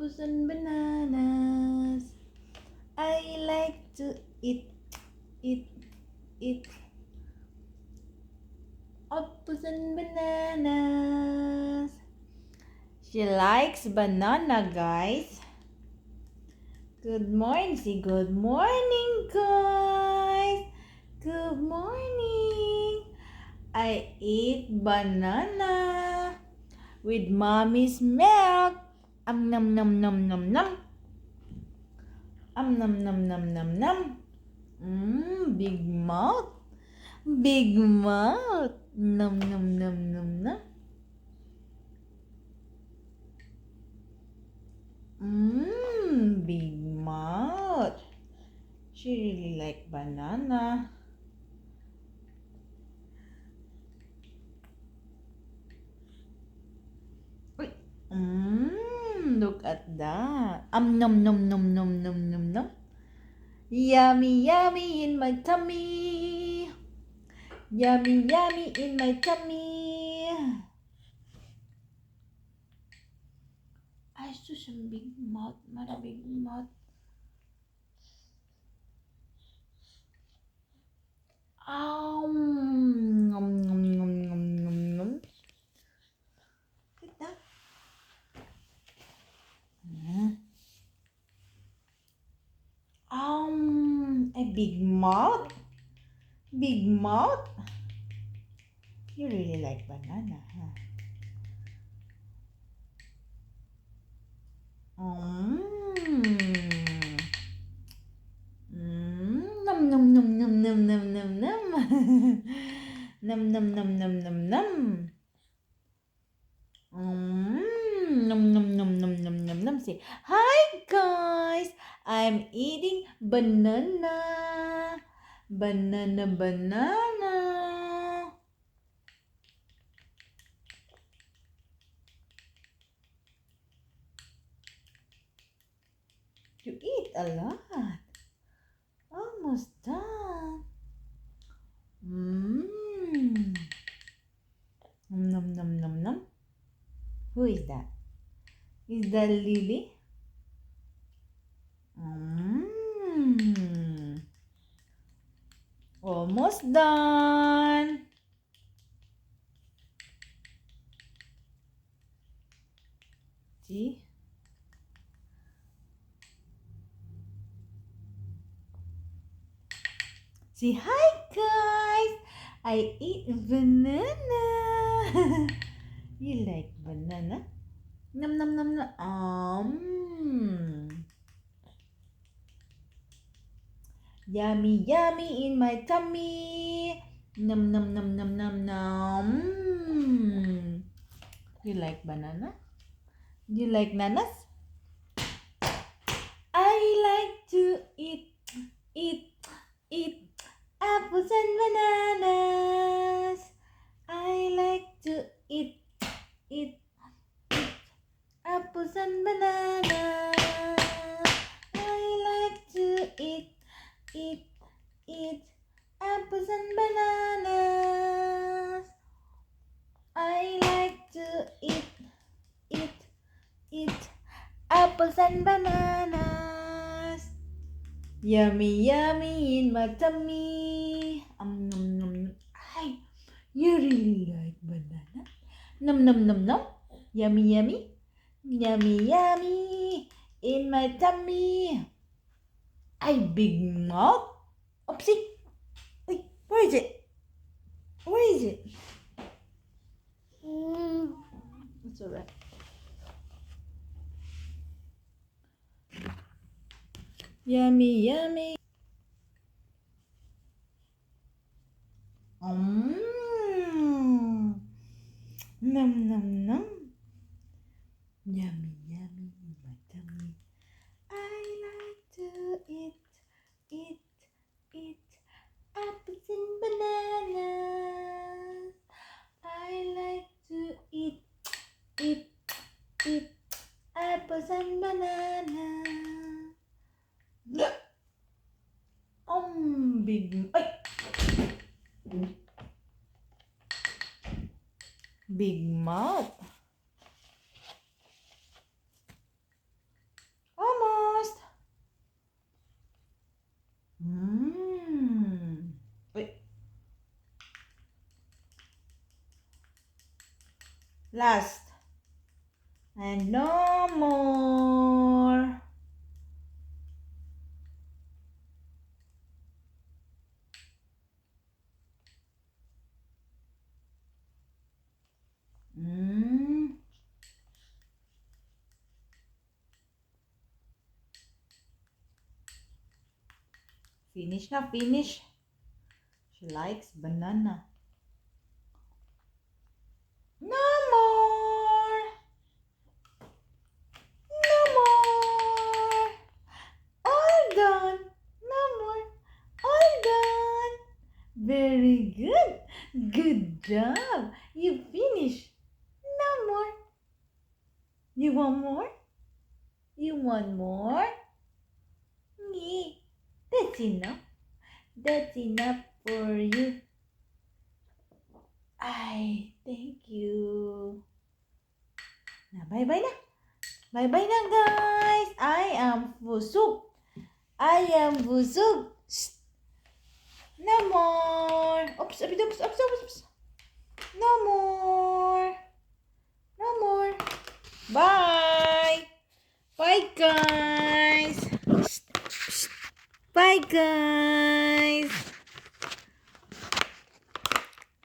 apples and bananas. I like to eat apples and bananas. She likes banana, guys. Good morning. Say good morning, guys. Good morning. I eat banana with mommy's milk. Nom nom nom nom nom. Nom nom nom nom nom. Big mouth. Big mouth. Nom nom nom nom nom. Big mouth. She really like banana. Look at that. Nom nom nom nom nom nom nom. Yummy, yummy in my tummy. Yummy, yummy in my tummy. Ay, sus, ang big mouth. Mara big mouth. Nom nom nom nom nom nom. Look at that. A big mouth. Big mouth. You really like banana, huh? Nom nom nom nom nom nom nom nom. Nom nom nom nom nom nom. Nom nom nom nom nom nom nom. Say hi, guys. I'm eating banana. Banana, banana. You eat a lot. Almost done. Nom nom nom nom. Who is that? Is that Lily? Almost done. See? Say hi, guys. I eat banana. You like banana? Nom nom nom nom. Yummy, yummy in my tummy. Nom nom nom nom nom nom. You like banana? You like nanas? I like to eat apples and bananas. I like to eat apples and bananas. I like to eat apples and bananas. I like to eat apples and bananas. Yummy, yummy in my tummy. Nom nom. Ay, you really like banana? Nom nom nom nom. Yummy, yummy. Yummy, yummy in my tummy. Ay, big mouth. Oopsie. Wait, where is it? Where is it? It's alright. Yummy, yummy. Nom nom nom. Yummy, yummy in my tummy. I like to eat apples and bananas. I like to eat apples and bananas. Big mouth. Last. And no more. Finish na, finish. She likes banana. No more. No more. All done. No more. All done. Very good. Good job. You finished. No more. You want more? You want more? Yeah. That's enough. That's enough for you. Ay, thank you. Na, bye-bye na. Bye-bye na, guys. I am busog. I am busog. Shh. No more. Oops, oops, oops, oops, oops. No more. No more. Bye. Bye, guys. Bye, guys.